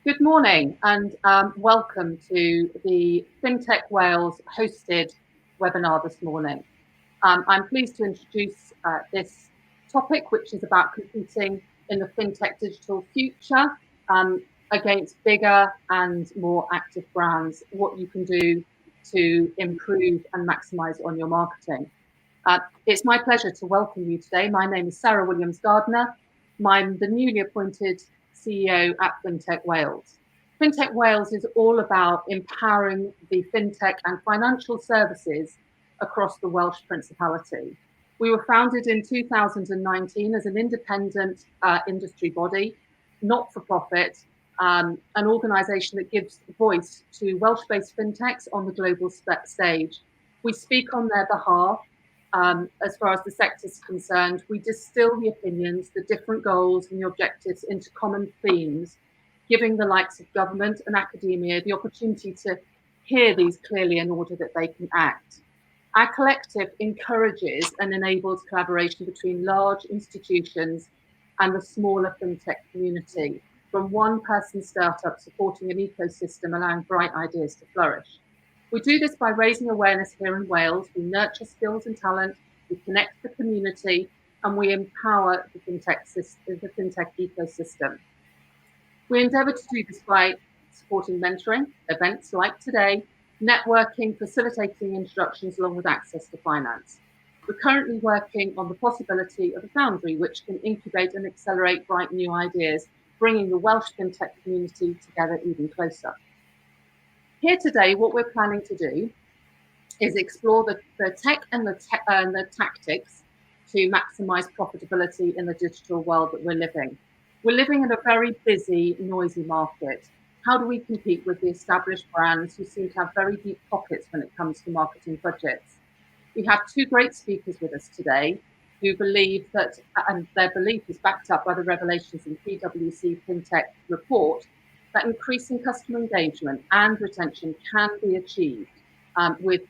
Good morning and welcome to the FinTech Wales hosted webinar this morning. I'm pleased to introduce this topic, which is about competing in the FinTech digital future against bigger and more active brands, what you can do to improve and maximise on your marketing. It's my pleasure to welcome you today. My name is Sarah Williams-Gardner. I'm the newly appointed CEO at FinTech Wales. FinTech Wales is all about empowering the FinTech and financial services across the Welsh Principality. We were founded in 2019 as an independent industry body, not-for-profit, an organisation that gives voice to Welsh-based FinTechs on the global stage. We speak on their behalf. As far as the sector is concerned, we distill the opinions, the different goals and the objectives into common themes, giving the likes of government and academia the opportunity to hear these clearly in order that they can act. Our collective encourages and enables collaboration between large institutions and the smaller FinTech community, from one-person startup supporting an ecosystem allowing bright ideas to flourish. We do this by raising awareness here in Wales. We nurture skills and talent, we connect the community, and we empower the FinTech ecosystem. We endeavour to do this by supporting mentoring, events like today, networking, facilitating introductions along with access to finance. We're currently working on the possibility of a foundry which can incubate and accelerate bright new ideas, bringing the Welsh FinTech community together even closer. Here today, what we're planning to do is explore the tech and the tactics to maximise profitability in the digital world that we're living. We're living in a very busy, noisy market. How do we compete with the established brands who seem to have very deep pockets when it comes to marketing budgets? We have two great speakers with us today who believe that, and their belief is backed up by the revelations in the PwC FinTech report, that increasing customer engagement and retention can be achieved with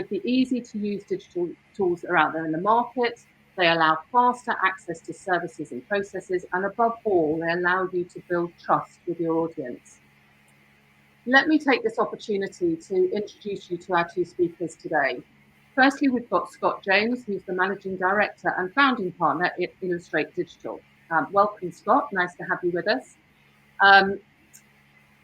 the easy-to-use digital tools that are out there in the market. They allow faster access to services and processes, and above all, they allow you to build trust with your audience. Let me take this opportunity to introduce you to our two speakers today. Firstly, we've got Scott Jones, who's the Managing Director and Founding Partner at Illustrate Digital. Welcome, Scott. Nice to have you with us.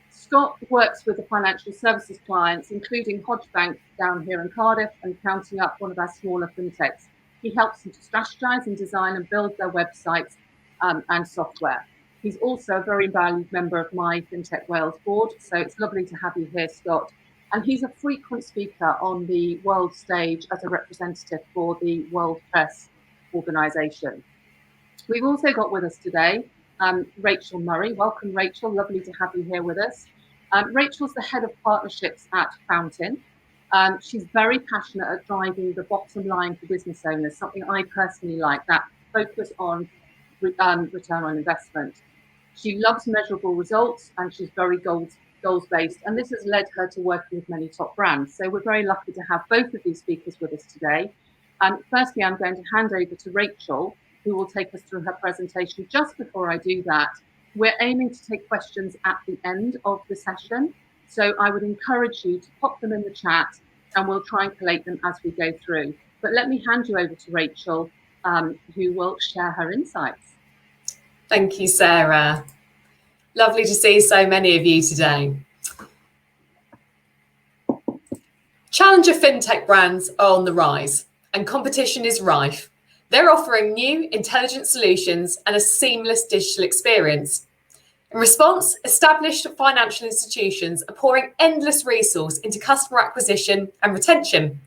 Scott works with the financial services clients, including Hodge Bank down here in Cardiff and Counting Up, one of our smaller FinTechs. He helps them to strategize and design and build their websites and software. He's also a very valued member of my FinTech Wales board, so it's lovely to have you here, Scott. And he's a frequent speaker on the world stage as a representative for the World Press Organisation. We've also got with us today Rachel Murray. Welcome, Rachel. Lovely to have you here with us. Rachel's the head of partnerships at Fountain. She's very passionate at driving the bottom line for business owners, something I personally like, that focus on return on investment. She loves measurable results and she's very goals-based, and this has led her to working with many top brands. So we're very lucky to have both of these speakers with us today. Firstly, I'm going to hand over to Rachel, who will take us through her presentation. Just before I do that, we're aiming to take questions at the end of the session. So I would encourage you to pop them in the chat and we'll try and collate them as we go through. But let me hand you over to Rachel, who will share her insights. Thank you, Sarah. Lovely to see so many of you today. Challenger FinTech brands are on the rise and competition is rife. They're offering new, intelligent solutions and a seamless digital experience. In response, established financial institutions are pouring endless resource into customer acquisition and retention.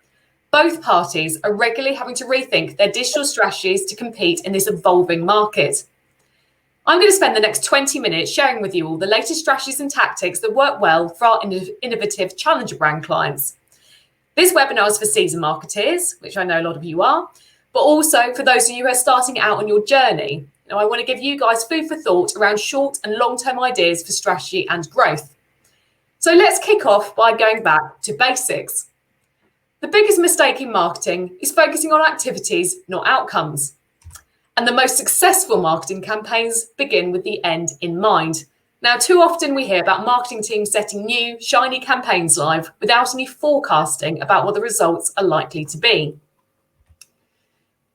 Both parties are regularly having to rethink their digital strategies to compete in this evolving market. I'm going to spend the next 20 minutes sharing with you all the latest strategies and tactics that work well for our innovative challenger brand clients. This webinar is for seasoned marketeers, which I know a lot of you are, but also for those of you who are starting out on your journey. Now, I want to give you guys food for thought around short and long-term ideas for strategy and growth. So let's kick off by going back to basics. The biggest mistake in marketing is focusing on activities, not outcomes. And the most successful marketing campaigns begin with the end in mind. Now, too often we hear about marketing teams setting new, shiny campaigns live without any forecasting about what the results are likely to be.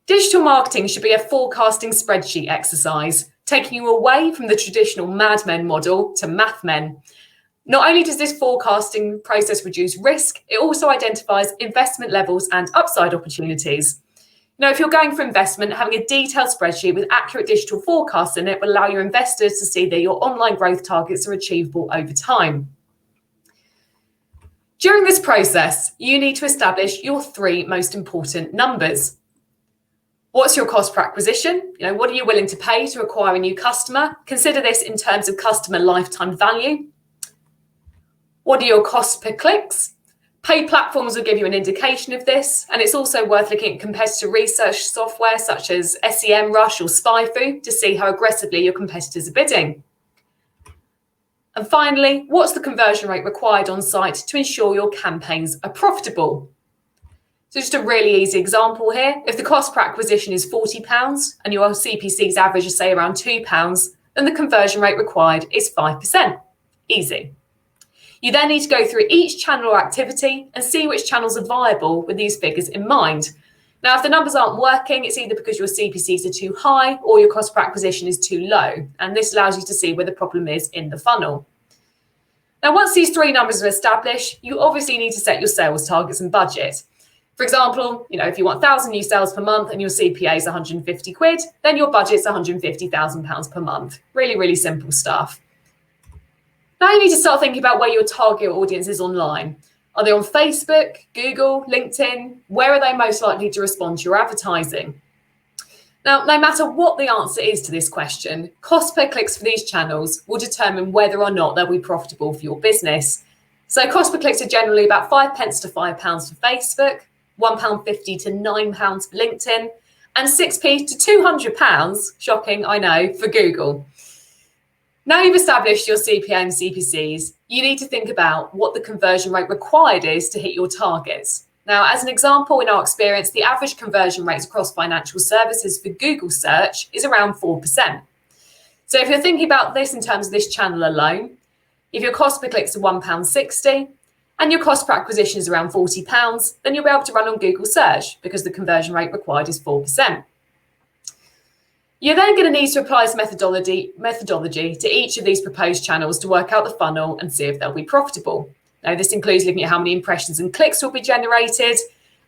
Digital marketing should be a forecasting spreadsheet exercise, taking you away from the traditional madmen model to mathmen. Not only does this forecasting process reduce risk, it also identifies investment levels and upside opportunities. Now, if you're going for investment, having a detailed spreadsheet with accurate digital forecasts in it will allow your investors to see that your online growth targets are achievable over time. During this process, you need to establish your 3 most important numbers. What's your cost per acquisition? What are you willing to pay to acquire a new customer? Consider this in terms of customer lifetime value. What are your costs per clicks? Paid platforms will give you an indication of this, and it's also worth looking at competitor research software such as SEMrush or SpyFu to see how aggressively your competitors are bidding. And finally, what's the conversion rate required on site to ensure your campaigns are profitable? So just a really easy example here. If the cost per acquisition is £40 and your CPC's average is, say, around £2, then the conversion rate required is 5%. Easy. You then need to go through each channel or activity and see which channels are viable with these figures in mind. Now, if the numbers aren't working, it's either because your CPCs are too high or your cost per acquisition is too low. And this allows you to see where the problem is in the funnel. Now, once these 3 numbers are established, you obviously need to set your sales targets and budget. For example, if you want 1,000 new sales per month and your CPA is 150 quid, then your budget's £150,000 per month. Really, really simple stuff. Now you need to start thinking about where your target audience is online. Are they on Facebook, Google, LinkedIn? Where are they most likely to respond to your advertising? Now, no matter what the answer is to this question, cost per clicks for these channels will determine whether or not they'll be profitable for your business. So cost per clicks are generally about 5p to £5 for Facebook, £1.50 to £9 for LinkedIn, and 6p to £200, shocking, I know, for Google. Now you've established your CPA and CPCs, you need to think about what the conversion rate required is to hit your targets. Now, as an example, in our experience, the average conversion rates across financial services for Google search is around 4%. So if you're thinking about this in terms of this channel alone, if your cost per click is £1.60 and your cost per acquisition is around £40, then you'll be able to run on Google search because the conversion rate required is 4%. You're then going to need to apply this methodology to each of these proposed channels to work out the funnel and see if they'll be profitable. Now, this includes looking at how many impressions and clicks will be generated,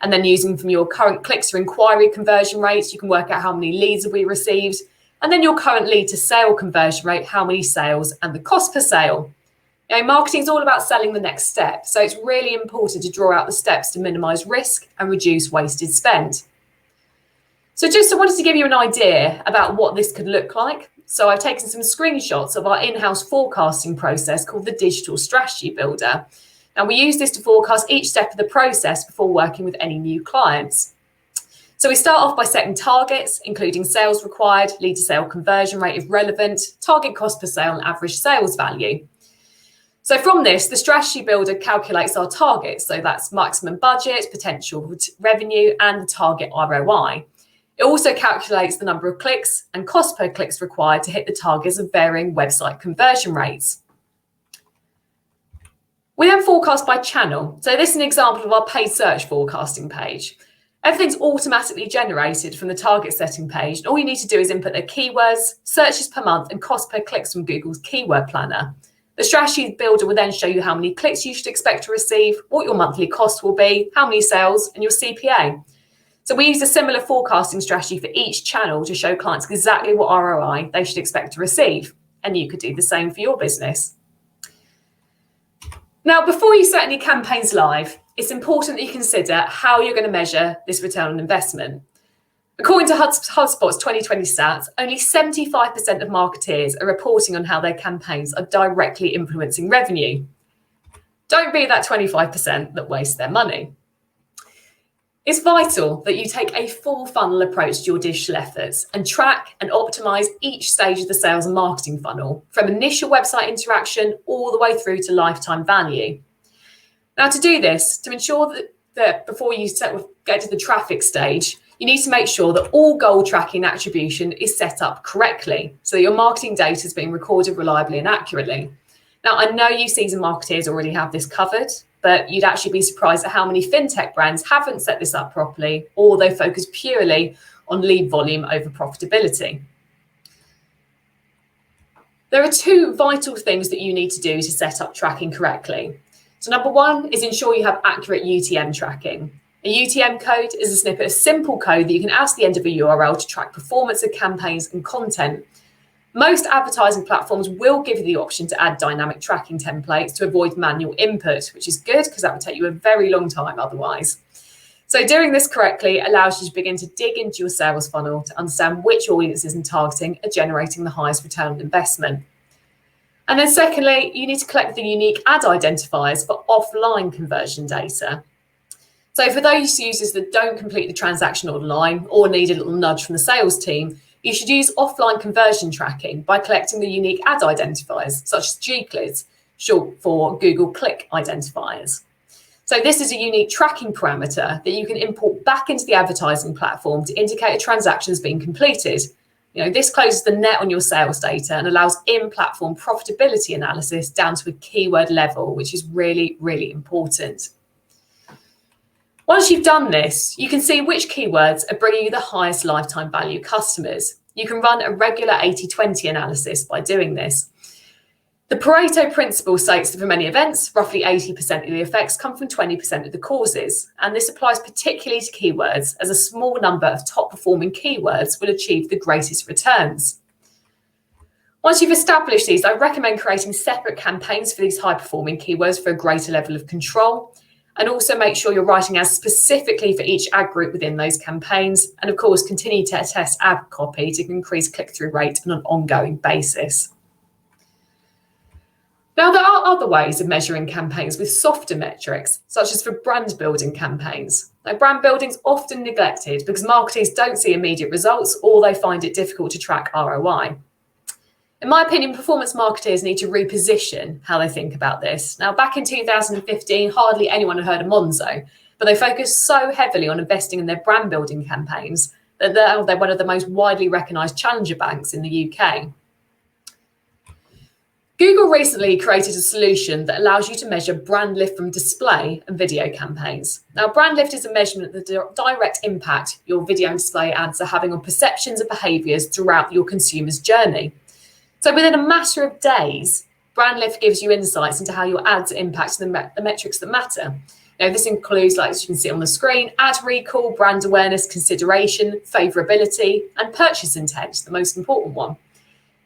and then using from your current clicks or inquiry conversion rates, you can work out how many leads have we received, and then your current lead to sale conversion rate, how many sales, and the cost per sale. Marketing is all about selling the next step, so it's really important to draw out the steps to minimize risk and reduce wasted spend. So I wanted to give you an idea about what this could look like. So I've taken some screenshots of our in-house forecasting process called the Digital Strategy Builder. And we use this to forecast each step of the process before working with any new clients. So we start off by setting targets, including sales required, lead to sale conversion rate if relevant, target cost per sale and average sales value. So from this, the strategy builder calculates our targets. So that's maximum budget, potential revenue, and the target ROI. It also calculates the number of clicks and cost per clicks required to hit the targets of varying website conversion rates. We then forecast by channel. So this is an example of our paid search forecasting page. Everything's automatically generated from the target setting page. And all you need to do is input the keywords, searches per month, and cost per clicks from Google's keyword planner. The strategy builder will then show you how many clicks you should expect to receive, what your monthly cost will be, how many sales, and your CPA. So we use a similar forecasting strategy for each channel to show clients exactly what ROI they should expect to receive. And you could do the same for your business. Now, before you set any campaigns live, it's important that you consider how you're going to measure this return on investment. According to HubSpot's 2020 stats, only 75% of marketeers are reporting on how their campaigns are directly influencing revenue. Don't be that 25% that waste their money. It's vital that you take a full funnel approach to your digital efforts and track and optimize each stage of the sales and marketing funnel, from initial website interaction all the way through to lifetime value. Now, to do this, to ensure that before you get to the traffic stage, you need to make sure that all goal tracking attribution is set up correctly so that your marketing data is being recorded reliably and accurately. Now, I know you seasoned marketers already have this covered, but you'd actually be surprised at how many fintech brands haven't set this up properly, or they focus purely on lead volume over profitability. There are two vital things that you need to do to set up tracking correctly. So number one is ensure you have accurate UTM tracking. A UTM code is a snippet of simple code that you can add to the end of a URL to track performance of campaigns and content. Most advertising platforms will give you the option to add dynamic tracking templates to avoid manual input, which is good because that would take you a very long time otherwise. So doing this correctly allows you to begin to dig into your sales funnel to understand which audiences and targeting are generating the highest return on investment. And then secondly, you need to collect the unique ad identifiers for offline conversion data. So for those users that don't complete the transaction online or need a little nudge from the sales team, you should use offline conversion tracking by collecting the unique ad identifiers, such as GCLIDs, short for Google Click identifiers. So this is a unique tracking parameter that you can import back into the advertising platform to indicate a transaction has been completed. This closes the net on your sales data and allows in-platform profitability analysis down to a keyword level, which is really, really important. Once you've done this, you can see which keywords are bringing you the highest lifetime value customers. You can run a regular 80-20 analysis by doing this. The Pareto principle states that for many events, roughly 80% of the effects come from 20% of the causes. And this applies particularly to keywords, as a small number of top performing keywords will achieve the greatest returns. Once you've established these, I recommend creating separate campaigns for these high performing keywords for a greater level of control. And also make sure you're writing ads specifically for each ad group within those campaigns. And of course, continue to test ad copy to increase click-through rate on an ongoing basis. Now, there are other ways of measuring campaigns with softer metrics, such as for brand building campaigns. Now, brand building is often neglected because marketers don't see immediate results or they find it difficult to track ROI. In my opinion, performance marketers need to reposition how they think about this. Now, back in 2015, hardly anyone had heard of Monzo, but they focused so heavily on investing in their brand building campaigns that they're one of the most widely recognised challenger banks in the UK. Google recently created a solution that allows you to measure brand lift from display and video campaigns. Now, brand lift is a measurement of the direct impact your video and display ads are having on perceptions and behaviours throughout your consumer's journey. So within a matter of days, brand lift gives you insights into how your ads impact the metrics that matter. This includes, like as you can see on the screen, ad recall, brand awareness, consideration, favourability, and purchase intent, the most important one.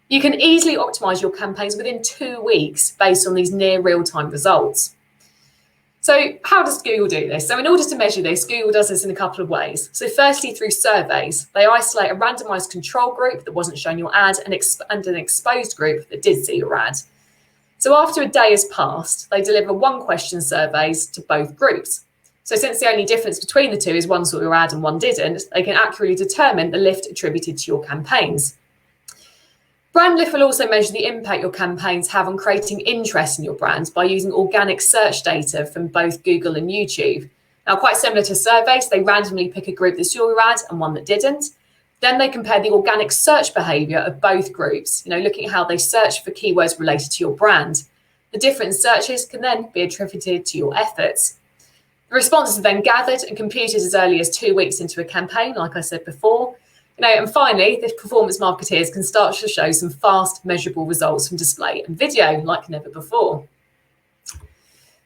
You can easily optimise your campaigns within 2 weeks based on these near real-time results. So how does Google do this? So in order to measure this, Google does this in a couple of ways. So firstly, through surveys. They isolate a randomised control group that wasn't showing your ad and an exposed group that did see your ad. So after a day has passed, they deliver 1-question surveys to both groups. So since the only difference between the two is one saw your ad and one didn't, they can accurately determine the lift attributed to your campaigns. Brand lift will also measure the impact your campaigns have on creating interest in your brand by using organic search data from both Google and YouTube. Now, quite similar to surveys, they randomly pick a group that saw your ad and one that didn't. Then they compare the organic search behaviour of both groups, looking at how they search for keywords related to your brand. The different searches can then be attributed to your efforts. The responses are then gathered and computed as early as 2 weeks into a campaign, like I said before. And finally, the performance marketeers can start to show some fast, measurable results from display and video like never before.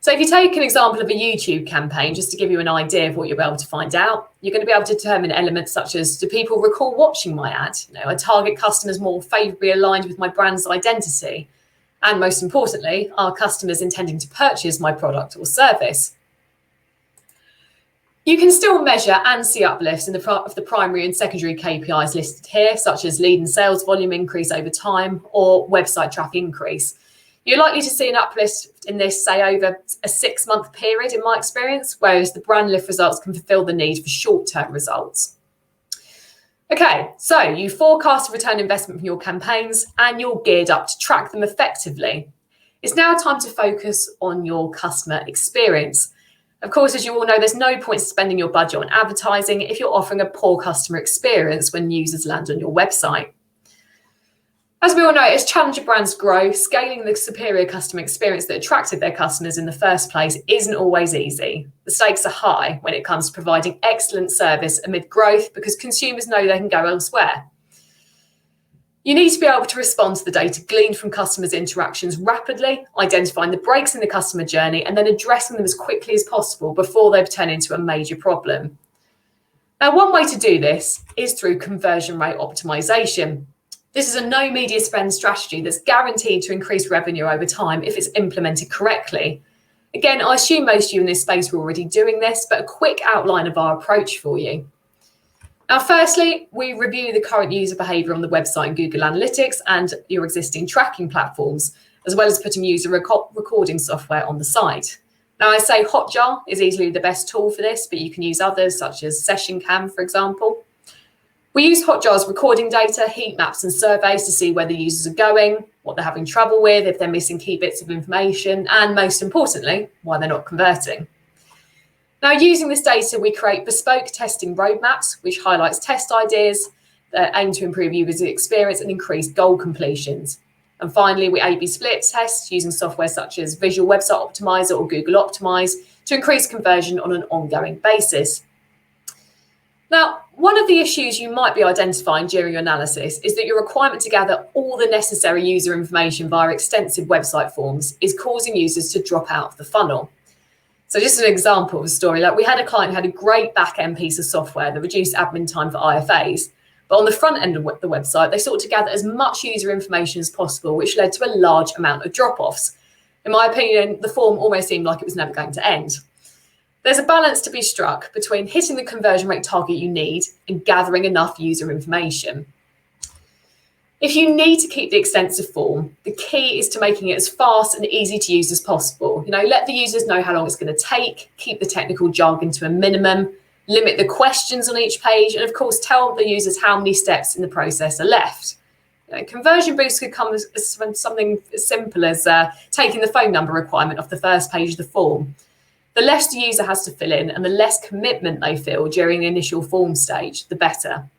So if you take an example of a YouTube campaign, just to give you an idea of what you'll be able to find out, you're going to be able to determine elements such as, do people recall watching my ad? Are target customers more favourably aligned with my brand's identity? And most importantly, are customers intending to purchase my product or service? You can still measure and see uplifts in the primary and secondary KPIs listed here, such as lead and sales volume increase over time or website traffic increase. You're likely to see an uplift in this, say, over a 6-month period, in my experience, whereas the brand lift results can fulfill the need for short-term results. Okay, so you forecast a return on investment from your campaigns and you're geared up to track them effectively. It's now time to focus on your customer experience. Of course, as you all know, there's no point spending your budget on advertising if you're offering a poor customer experience when users land on your website. As we all know, as challenger brands grow, scaling the superior customer experience that attracted their customers in the first place isn't always easy. The stakes are high when it comes to providing excellent service amid growth because consumers know they can go elsewhere. You need to be able to respond to the data gleaned from customers' interactions rapidly, identifying the breaks in the customer journey and then addressing them as quickly as possible before they turn into a major problem. Now, one way to do this is through conversion rate optimization. This is a no media spend strategy that's guaranteed to increase revenue over time if it's implemented correctly. Again, I assume most of you in this space are already doing this, but a quick outline of our approach for you. Now, firstly, we review the current user behavior on the website and Google Analytics and your existing tracking platforms, as well as putting user recording software on the site. Now, I say Hotjar is easily the best tool for this, but you can use others such as SessionCam, for example. We use Hotjar's recording data, heat maps and surveys to see where the users are going, what they're having trouble with, if they're missing key bits of information, and most importantly, why they're not converting. Now, using this data, we create bespoke testing roadmaps, which highlights test ideas that aim to improve user experience and increase goal completions. And finally, we A/B split test using software such as Visual Website Optimizer or Google Optimize to increase conversion on an ongoing basis. Now, one of the issues you might be identifying during your analysis is that your requirement to gather all the necessary user information via extensive website forms is causing users to drop out of the funnel. So just an example of a story, like we had a client who had a great back-end piece of software that reduced admin time for IFAs, but on the front end of the website, they sought to gather as much user information as possible, which led to a large amount of drop-offs. In my opinion, the form almost seemed like it was never going to end. There's a balance to be struck between hitting the conversion rate target you need and gathering enough user information. If you need to keep the extensive form, the key is to making it as fast and easy to use as possible. Let the users know how long it's going to take, keep the technical jargon to a minimum, limit the questions on each page, and of course, tell the users how many steps in the process are left. Conversion boosts could come as something as simple as taking the phone number requirement off the first page of the form. The less the user has to fill in and the less commitment they feel during the initial form stage, the better.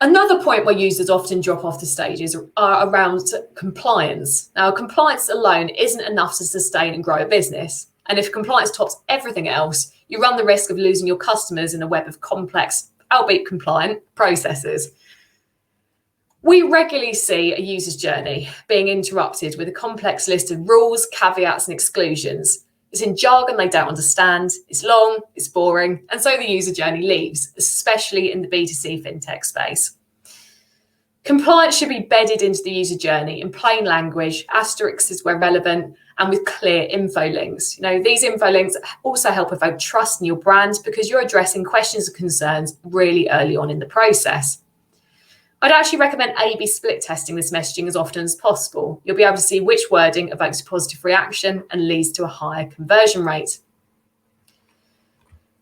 Another point where users often drop off the stages are around compliance. Now, compliance alone isn't enough to sustain and grow a business. And if compliance tops everything else, you run the risk of losing your customers in a web of complex, albeit compliant, processes. We regularly see a user's journey being interrupted with a complex list of rules, caveats, and exclusions. It's in jargon they don't understand, it's long, it's boring, and so the user journey leaves, especially in the B2C fintech space. Compliance should be bedded into the user journey in plain language, asterisks where relevant, and with clear info links. These info links also help evoke trust in your brand because you're addressing questions and concerns really early on in the process. I'd actually recommend A/B split testing this messaging as often as possible. You'll be able to see which wording evokes a positive reaction and leads to a higher conversion rate.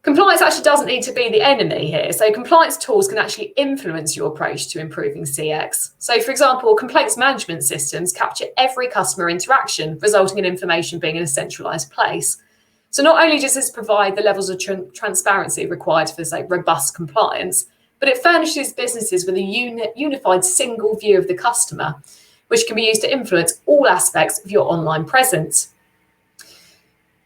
Compliance actually doesn't need to be the enemy here. So compliance tools can actually influence your approach to improving CX. So for example, complaints management systems capture every customer interaction, resulting in information being in a centralized place. So not only does this provide the levels of transparency required for, say, robust compliance, but it furnishes businesses with a unified single view of the customer, which can be used to influence all aspects of your online presence.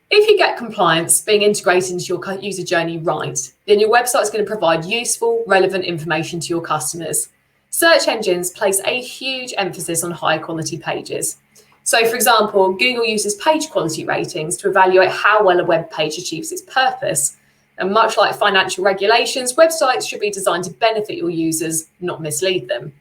If you get compliance being integrated into your user journey right, then your website is going to provide useful, relevant information to your customers. Search engines place a huge emphasis on high quality pages. So for example, Google uses page quality ratings to evaluate how well a web page achieves its purpose. And much like financial regulations, websites should be designed to benefit your users, not mislead them.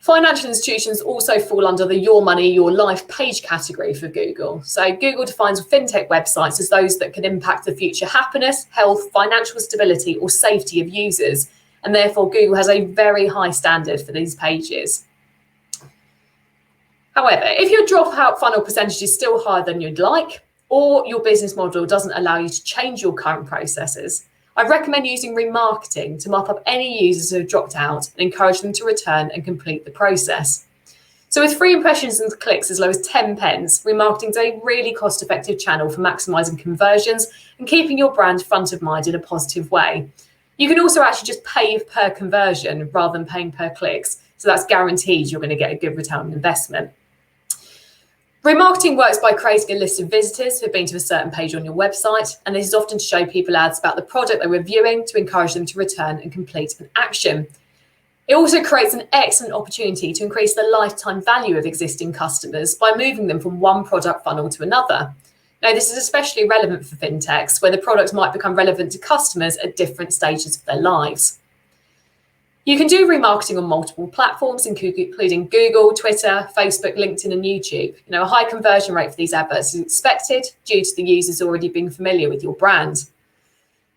Financial institutions also fall under the Your Money, Your Life page category for Google. So Google defines fintech websites as those that can impact the future happiness, health, financial stability, or safety of users. And therefore, Google has a very high standard for these pages. However, if your dropout funnel percentage is still higher than you'd like, or your business model doesn't allow you to change your current processes, I recommend using remarketing to mop up any users who have dropped out and encourage them to return and complete the process. So with free impressions and clicks as low as 10 pence, remarketing is a really cost-effective channel for maximising conversions and keeping your brand front of mind in a positive way. You can also actually just pay per conversion rather than paying per clicks. So that's guaranteed you're going to get a good return on investment. Remarketing works by creating a list of visitors who have been to a certain page on your website, and this is often to show people ads about the product they're reviewing to encourage them to return and complete an action. It also creates an excellent opportunity to increase the lifetime value of existing customers by moving them from one product funnel to another. Now, this is especially relevant for FinTechs, where the product might become relevant to customers at different stages of their lives. You can do remarketing on multiple platforms, including Google, Twitter, Facebook, LinkedIn, and YouTube. A high conversion rate for these adverts is expected due to the users already being familiar with your brand.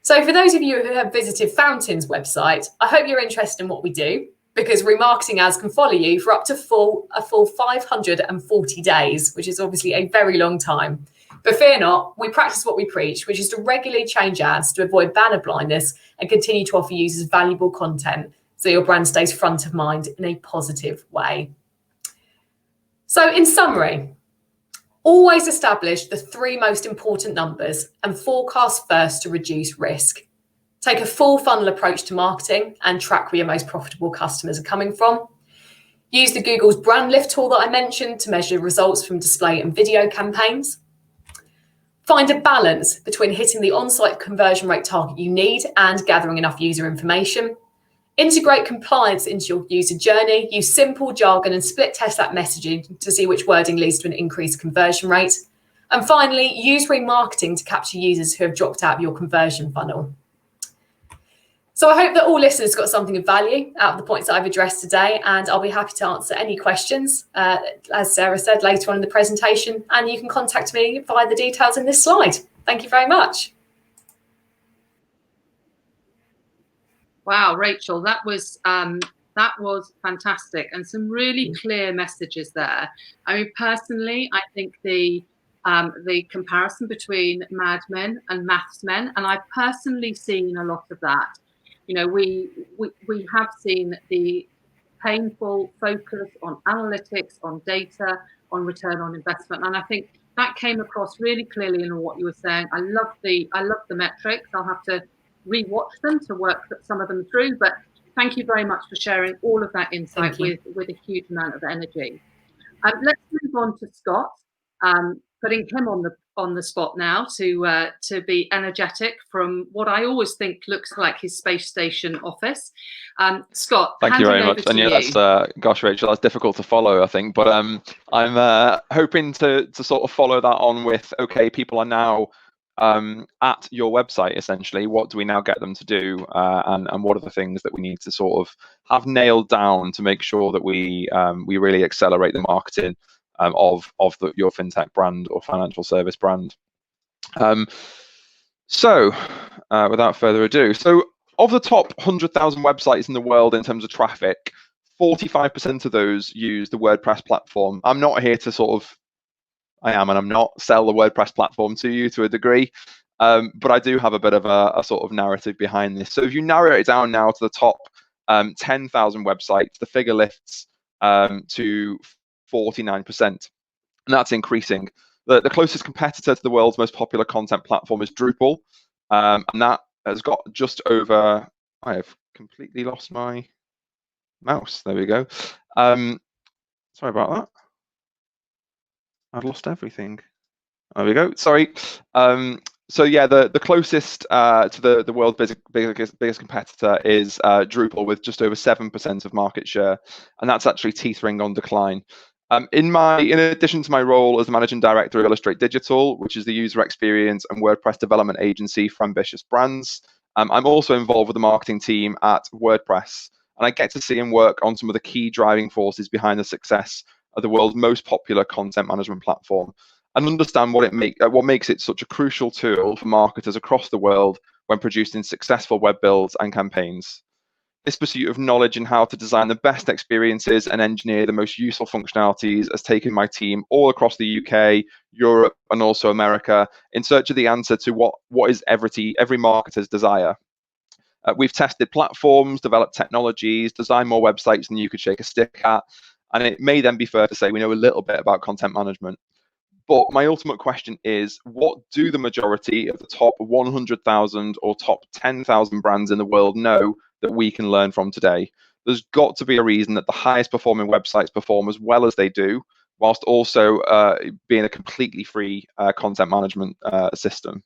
So for those of you who have visited Fountain's website, I hope you're interested in what we do, because remarketing ads can follow you for up to a full 540 days, which is obviously a very long time. But fear not, we practice what we preach, which is to regularly change ads to avoid banner blindness and continue to offer users valuable content so your brand stays front of mind in a positive way. So in summary, always establish the 3 most important numbers and forecast first to reduce risk. Take a full funnel approach to marketing and track where your most profitable customers are coming from. Use the Google's brand lift tool that I mentioned to measure results from display and video campaigns. Find a balance between hitting the on-site conversion rate target you need and gathering enough user information. Integrate compliance into your user journey. Use simple jargon and split test that messaging to see which wording leads to an increased conversion rate. And finally, use remarketing to capture users who have dropped out of your conversion funnel. So I hope that all listeners got something of value out of the points that I've addressed today, and I'll be happy to answer any questions, as Sarah said, later on in the presentation, and you can contact me via the details in this slide. Thank you very much. Wow, Rachel, that was fantastic, and some really clear messages there. I mean, personally, I think the comparison between Mad Men and Maths Men, and I've personally seen a lot of that. We have seen the painful focus on analytics, on data, on return on investment, and I think that came across really clearly in what you were saying. I love the metrics. I'll have to rewatch them to work some of them through, but thank you very much for sharing all of that insight with a huge amount of energy. Let's move on to Scott, putting him on the spot now to be energetic from what I always think looks like his space station office. Scott, thank you very much. And yeah, that's gosh, Rachel, that's difficult to follow, I think, but I'm hoping to sort of follow that on with, okay, people are now at your website, essentially. What do we now get them to do, and what are the things that we need to sort of have nailed down to make sure that we really accelerate the marketing of your fintech brand or financial service brand. So without further ado, so of the top 100,000 websites in the world in terms of traffic, 45% of those use the WordPress platform. I'm not here to sort of I am and I'm not sell the WordPress platform to you to a degree, but I do have a bit of a sort of narrative behind this. So if you narrow it down now to the top 10,000 websites, the figure lifts to 49%, and that's increasing. The closest competitor to the world's most popular content platform is Drupal, and that has got just over, I have completely lost my mouse. There we go. Sorry about that. I've lost everything. There we go. Sorry. So yeah, the closest to the world's biggest competitor is Drupal, with just over 7% of market share, and that's actually teetering on decline. In addition to my role as the managing director of Illustrate Digital, which is the user experience and WordPress development agency for ambitious brands, I'm also involved with the marketing team at WordPress, and I get to see and work on some of the key driving forces behind the success of the world's most popular content management platform, and understand what makes it such a crucial tool for marketers across the world when producing successful web builds and campaigns. This pursuit of knowledge in how to design the best experiences and engineer the most useful functionalities has taken my team all across the UK, Europe, and also America in search of the answer to what is every marketer's desire. We've tested platforms, developed technologies, designed more websites than you could shake a stick at, And it may then be fair to say we know a little bit about content management. But my ultimate question is, what do the majority of the top 100,000 or top 10,000 brands in the world know that we can learn from today? There's got to be a reason that the highest performing websites perform as well as they do, whilst also being a completely free content management system.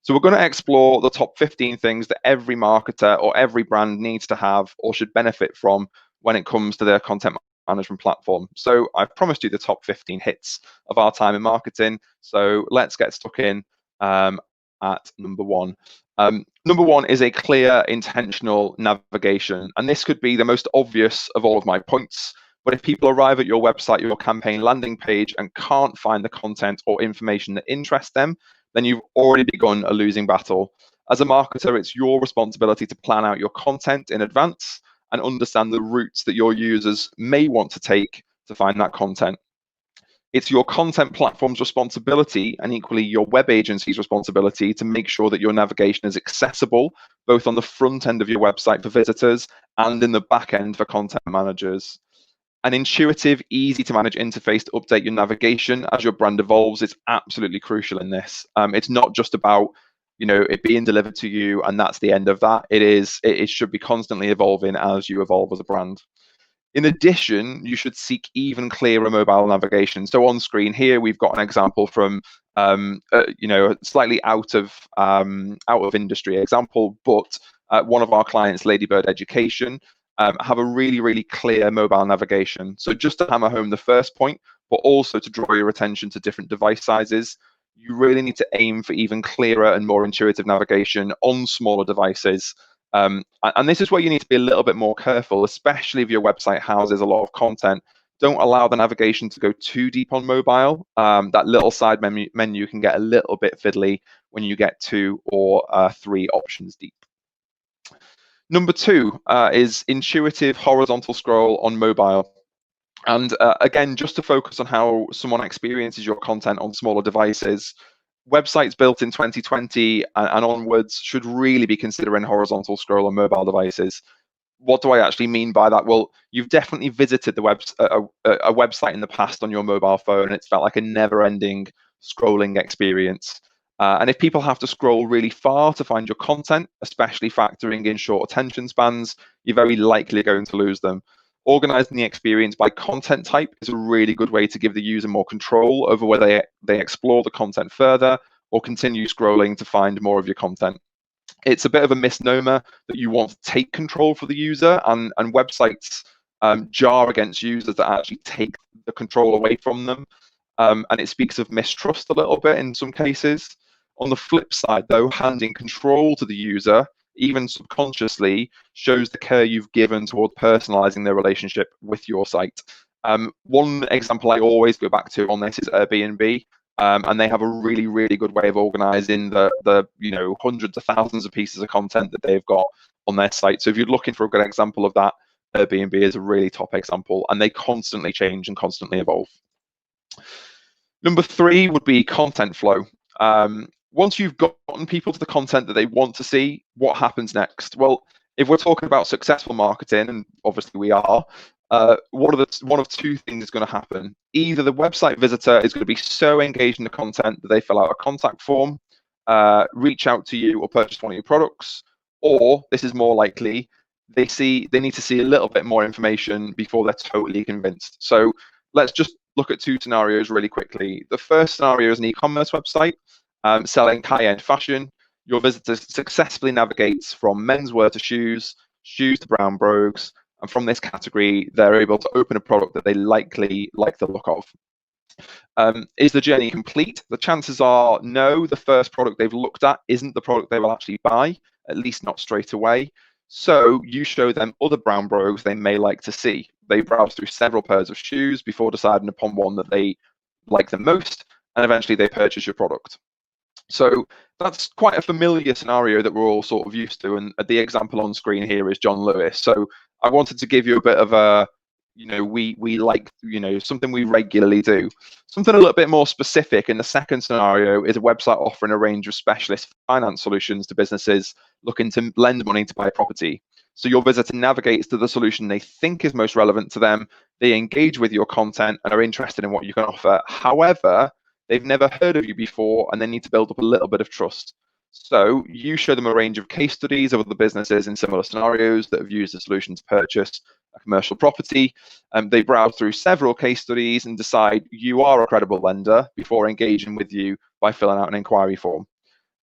So we're going to explore the top 15 things that every marketer or every brand needs to have or should benefit from when it comes to their content management platform. So I've promised you the top 15 hits of our time in marketing. So let's get stuck in at number one. Number one is a clear, intentional navigation. And this could be the most obvious of all of my points. But if people arrive at your website, your campaign landing page, and can't find the content or information that interests them, then you've already begun a losing battle. As a marketer, it's your responsibility to plan out your content in advance and understand the routes that your users may want to take to find that content. It's your content platform's responsibility, and equally your web agency's responsibility, to make sure that your navigation is accessible, both on the front end of your website for visitors and in the back end for content managers. An intuitive, easy to manage interface to update your navigation as your brand evolves is absolutely crucial in this. It's not just about it being delivered to you and that's the end of that. It should be constantly evolving as you evolve as a brand. In addition, you should seek even clearer mobile navigation. So on screen here, we've got an example from slightly out of industry example, but one of our clients, Ladybird Education, have a really, really clear mobile navigation. So just to hammer home the first point, but also to draw your attention to different device sizes, you really need to aim for even clearer and more intuitive navigation on smaller devices. And this is where you need to be a little bit more careful, especially if your website houses a lot of content. Don't allow the navigation to go too deep on mobile. That little side menu can get a little bit fiddly when you get 2 or 3 options deep. Number 2 is intuitive horizontal scroll on mobile. And again, just to focus on how someone experiences your content on smaller devices, websites built in 2020 and onwards should really be considering horizontal scroll on mobile devices. What do I actually mean by that? Well, you've definitely visited a website in the past on your mobile phone, and it's felt like a never-ending scrolling experience. And if people have to scroll really far to find your content, especially factoring in short attention spans, you're very likely going to lose them. Organizing the experience by content type is a really good way to give the user more control over whether they explore the content further or continue scrolling to find more of your content. It's a bit of a misnomer that you want to take control for the user, and websites jar against users that actually take the control away from them. And it speaks of mistrust a little bit in some cases. On the flip side, though, handing control to the user, even subconsciously, shows the care you've given toward personalizing their relationship with your site. One example I always go back to on this is Airbnb, and they have a really, really good way of organizing the hundreds of thousands of pieces of content that they've got on their site. So if you're looking for a good example of that, Airbnb is a really top example, and they constantly change and constantly evolve. Number 3 would be content flow. Once you've gotten people to the content that they want to see, what happens next? Well, if we're talking about successful marketing, and obviously we are, one of 2 things is going to happen. Either the website visitor is going to be so engaged in the content that they fill out a contact form, reach out to you or purchase one of your products, or this is more likely, they need to see a little bit more information before they're totally convinced. So let's just look at 2 scenarios really quickly. The first scenario is an e-commerce website selling high-end fashion. Your visitor successfully navigates from menswear to shoes to brown brogues, and from this category, they're able to open a product that they likely like the look of. Is the journey complete? The chances are no. The first product they've looked at isn't the product they will actually buy, at least not straight away. So you show them other brown brogues they may like to see. They browse through several pairs of shoes before deciding upon one that they like the most, and eventually they purchase your product. So that's quite a familiar scenario that we're all sort of used to, and the example on screen here is John Lewis. So I wanted to give you a bit of a, we like, something we regularly do. Something a little bit more specific in the second scenario is a website offering a range of specialist finance solutions to businesses looking to lend money to buy property. So your visitor navigates to the solution they think is most relevant to them. They engage with your content and are interested in what you can offer. However, they've never heard of you before and they need to build up a little bit of trust. So you show them a range of case studies of other businesses in similar scenarios that have used the solution to purchase a commercial property. They browse through several case studies and decide you are a credible lender before engaging with you by filling out an inquiry form.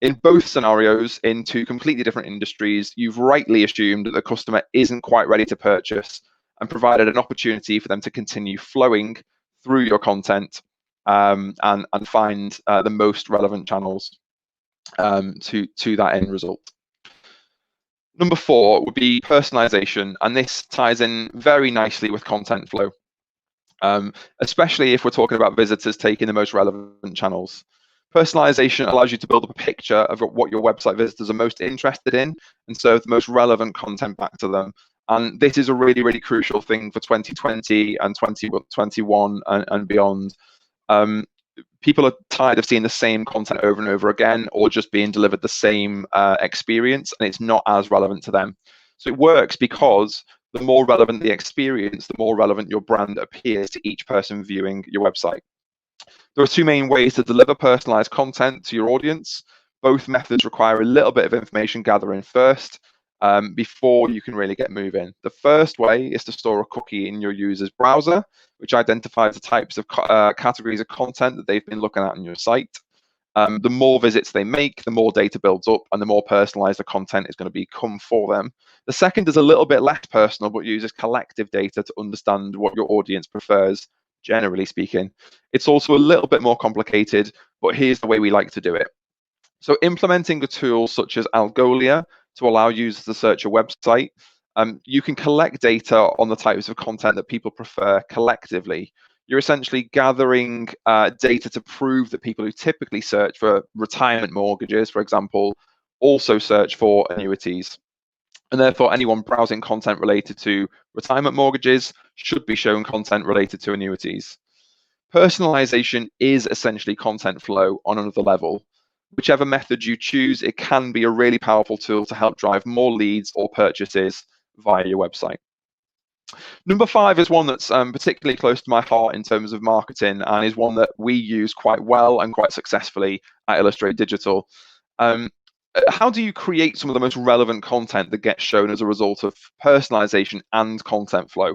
In both scenarios, in two completely different industries, you've rightly assumed that the customer isn't quite ready to purchase and provided an opportunity for them to continue flowing through your content and find the most relevant channels to that end result. Number 4 would be personalization, and this ties in very nicely with content flow, especially if we're talking about visitors taking the most relevant channels. Personalization allows you to build up a picture of what your website visitors are most interested in and serve the most relevant content back to them. And this is a really, really crucial thing for 2020 and 2021 and beyond. People are tired of seeing the same content over and over again, or just being delivered the same experience, and it's not as relevant to them. So it works because the more relevant the experience, the more relevant your brand appears to each person viewing your website. There are two main ways to deliver personalized content to your audience. Both methods require a little bit of information gathering first before you can really get moving. The first way is to store a cookie in your user's browser, which identifies the types of categories of content that they've been looking at on your site. The more visits they make, the more data builds up and the more personalized the content is going to become for them. The second is a little bit less personal, but uses collective data to understand what your audience prefers, generally speaking. It's also a little bit more complicated, but here's the way we like to do it. So implementing a tool such as Algolia to allow users to search a website, you can collect data on the types of content that people prefer collectively. You're essentially gathering data to prove that people who typically search for retirement mortgages, for example, also search for annuities. And therefore, anyone browsing content related to retirement mortgages should be shown content related to annuities. Personalization is essentially content flow on another level. Whichever method you choose, it can be a really powerful tool to help drive more leads or purchases via your website. Number 5 is one that's particularly close to my heart in terms of marketing, and is one that we use quite well and quite successfully at Illustrate Digital. How do you create some of the most relevant content that gets shown as a result of personalization and content flow?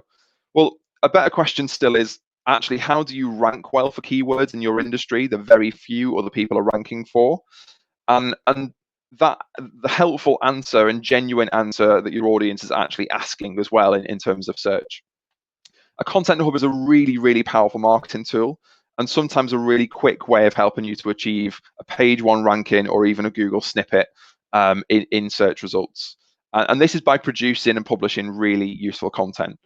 Well, a better question still is, actually, how do you rank well for keywords in your industry that very few other people are ranking for? And that the helpful answer and genuine answer that your audience is actually asking as well in terms of search. A content hub is a really, really powerful marketing tool, and sometimes a really quick way of helping you to achieve a page 1 ranking or even a Google snippet in search results. And this is by producing and publishing really useful content.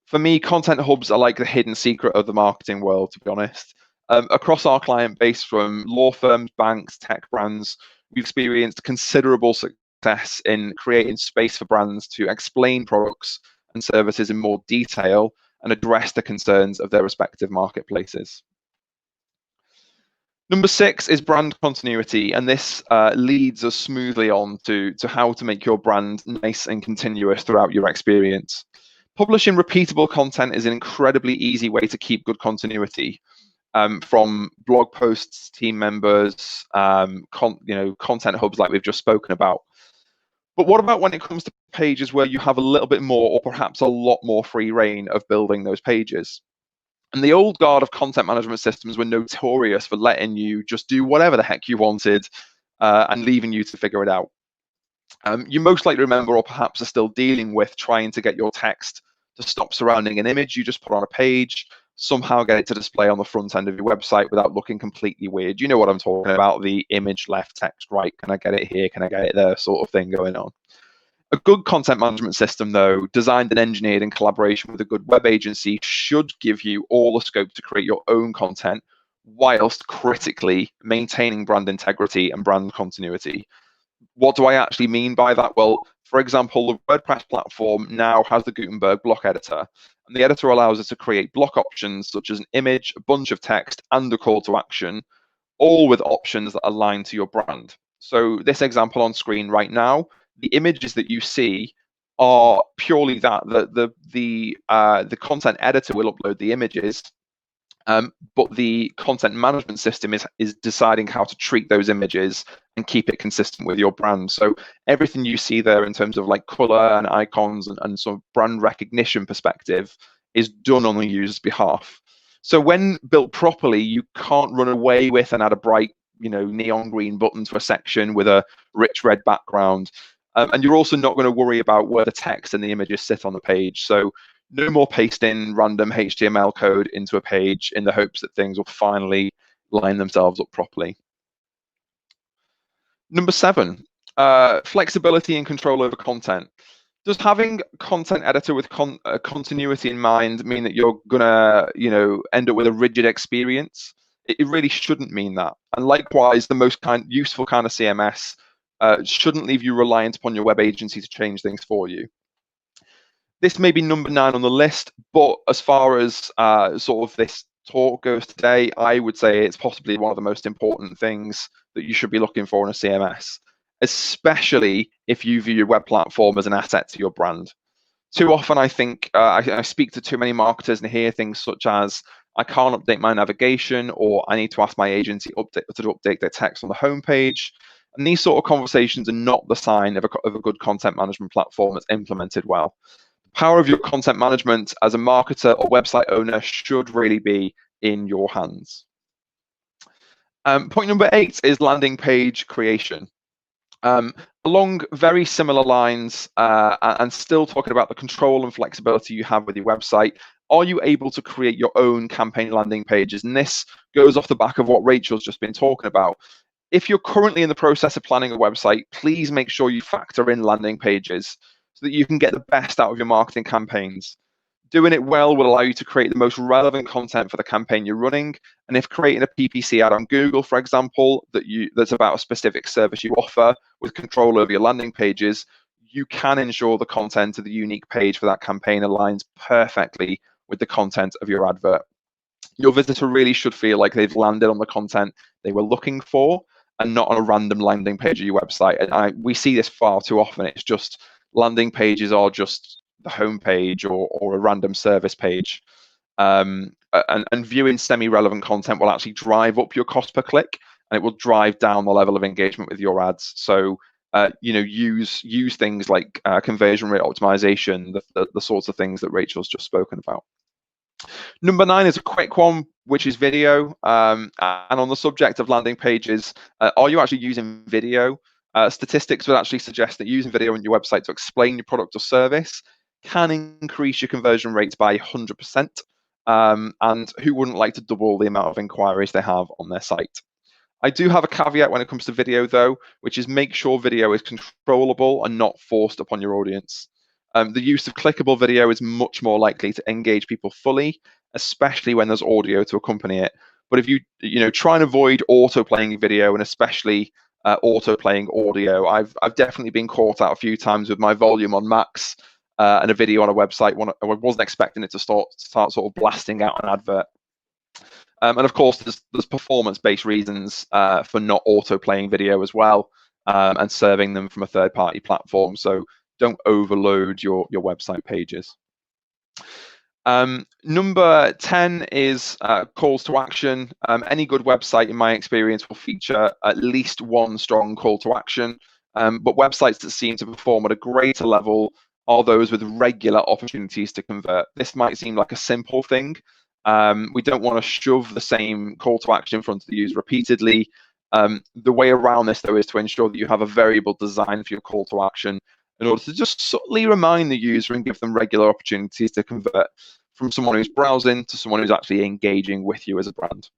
For me, content hubs are like the hidden secret of the marketing world, to be honest. Across our client base, from law firms, banks, tech brands, we've experienced considerable success in creating space for brands to explain products and services in more detail and address the concerns of their respective marketplaces. Number 6 is brand continuity, and this leads us smoothly on to how to make your brand nice and continuous throughout your experience. Publishing repeatable content is an incredibly easy way to keep good continuity. From blog posts, team members, content hubs like we've just spoken about. But what about when it comes to pages where you have a little bit more, or perhaps a lot more, free reign of building those pages? And the old guard of content management systems were notorious for letting you just do whatever the heck you wanted and leaving you to figure it out. You most likely remember, or perhaps are still dealing with, trying to get your text to stop surrounding an image you just put on a page, somehow get it to display on the front end of your website without looking completely weird. You know what I'm talking about, the image left, text right, can I get it here, can I get it there sort of thing going on. A good content management system, though, designed and engineered in collaboration with a good web agency, should give you all the scope to create your own content whilst critically maintaining brand integrity and brand continuity. What do I actually mean by that? Well, for example, the WordPress platform now has the Gutenberg block editor, and the editor allows us to create block options such as an image, a bunch of text, and a call to action, all with options that align to your brand. So this example on screen right now, the images that you see are purely that the content editor will upload the images, but the content management system is deciding how to treat those images and keep it consistent with your brand. So everything you see there in terms of like color and icons and sort of brand recognition perspective is done on the user's behalf. So when built properly, you can't run away with and add a bright, neon green button to a section with a rich red background. And you're also not going to worry about where the text and the images sit on the page. So no more pasting random HTML code into a page in the hopes that things will finally line themselves up properly. Number 7, flexibility and control over content. Does having content editor with continuity in mind mean that you're gonna, end up with a rigid experience? It really shouldn't mean that. And likewise, the most useful kind of CMS shouldn't leave you reliant upon your web agency to change things for you. This may be number 9 on the list, but as far as sort of this talk goes today, I would say it's possibly one of the most important things that you should be looking for in a CMS, especially if you view your web platform as an asset to your brand. Too often, I think I speak to too many marketers and hear things such as, I can't update my navigation, or I need to ask my agency to update their text on the homepage. And these sort of conversations are not the sign of a good content management platform that's implemented well. Power of your content management as a marketer or website owner should really be in your hands. Point number 8 is landing page creation. Along very similar lines, and still talking about the control and flexibility you have with your website, are you able to create your own campaign landing pages? And this goes off the back of what Rachel's just been talking about. If you're currently in the process of planning a website, please make sure you factor in landing pages so that you can get the best out of your marketing campaigns. Doing it well will allow you to create the most relevant content for the campaign you're running. And if creating a PPC ad on Google, for example, that's about a specific service you offer with control over your landing pages, you can ensure the content of the unique page for that campaign aligns perfectly with the content of your advert. Your visitor really should feel like they've landed on the content they were looking for and not on a random landing page of your website. And we see this far too often. It's just landing pages are just the homepage or a random service page. And viewing semi-relevant content will actually drive up your cost per click, and it will drive down the level of engagement with your ads. So use things like conversion rate optimization, the sorts of things that Rachel's just spoken about. Number 9 is a quick one, which is video. And on the subject of landing pages, are you actually using video? Statistics would actually suggest that using video on your website to explain your product or service can increase your conversion rates by 100%. And who wouldn't like to double the amount of inquiries they have on their site? I do have a caveat when it comes to video, though, which is make sure video is controllable and not forced upon your audience. The use of clickable video is much more likely to engage people fully, especially when there's audio to accompany it. But if you try and avoid auto-playing video, and especially auto-playing audio, I've definitely been caught out a few times with my volume on max and a video on a website when I wasn't expecting it to start sort of blasting out an advert. And of course, there's performance-based reasons for not auto-playing video as well, and serving them from a third-party platform. So don't overload your website pages. Number 10 is calls to action. Any good website, in my experience, will feature at least one strong call to action. But websites that seem to perform at a greater level are those with regular opportunities to convert. This might seem like a simple thing. We don't want to shove the same call to action in front of the user repeatedly. The way around this, though, is to ensure that you have a variable design for your call to action in order to just subtly remind the user and give them regular opportunities to convert from someone who's browsing to someone who's actually engaging with you as a brand.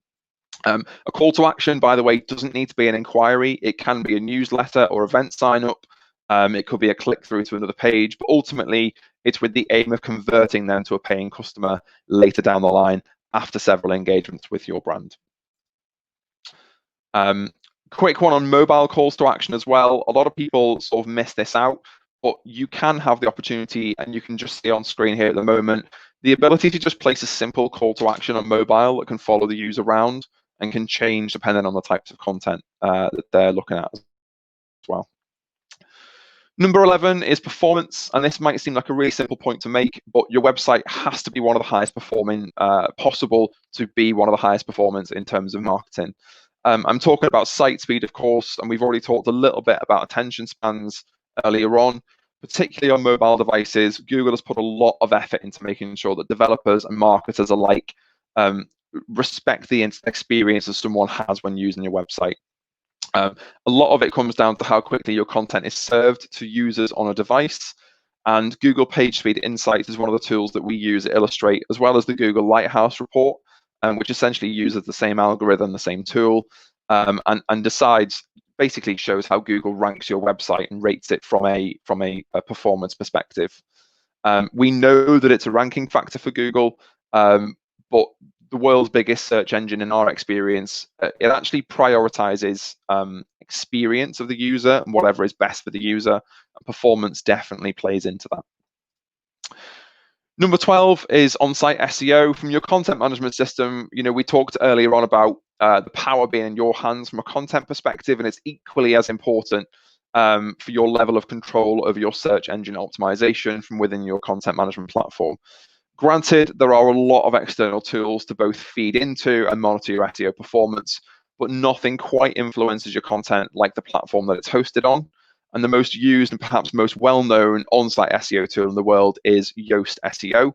A call to action, by the way, doesn't need to be an inquiry. It can be a newsletter or event sign up. It could be a click through to another page, but ultimately it's with the aim of converting them to a paying customer later down the line after several engagements with your brand. Quick one on mobile calls to action as well. A lot of people sort of miss this out, but you can have the opportunity, and you can just see on screen here at the moment, the ability to just place a simple call to action on mobile that can follow the user around and can change depending on the types of content that they're looking at as well. Number 11 is performance, and this might seem like a really simple point to make, but your website has to be one of the highest performing possible to be one of the highest performance in terms of marketing. I'm talking about site speed, of course, and we've already talked a little bit about attention spans earlier on, particularly on mobile devices. Google has put a lot of effort into making sure that developers and marketers alike respect the experience that someone has when using your website. A lot of it comes down to how quickly your content is served to users on a device. And Google PageSpeed Insights is one of the tools that we use at Illustrate, as well as the Google Lighthouse report, which essentially uses the same algorithm, the same tool, and decides, basically shows how Google ranks your website and rates it from a performance perspective. We know that it's a ranking factor for Google, but the world's biggest search engine, in our experience, it actually prioritizes experience of the user and whatever is best for the user. And performance definitely plays into that. Number 12 is on-site SEO. From your content management system, we talked earlier on about the power being in your hands from a content perspective, and it's equally as important for your level of control over your search engine optimization from within your content management platform. Granted, there are a lot of external tools to both feed into and monitor your SEO performance, but nothing quite influences your content like the platform that it's hosted on. And the most used and perhaps most well-known on-site SEO tool in the world is Yoast SEO.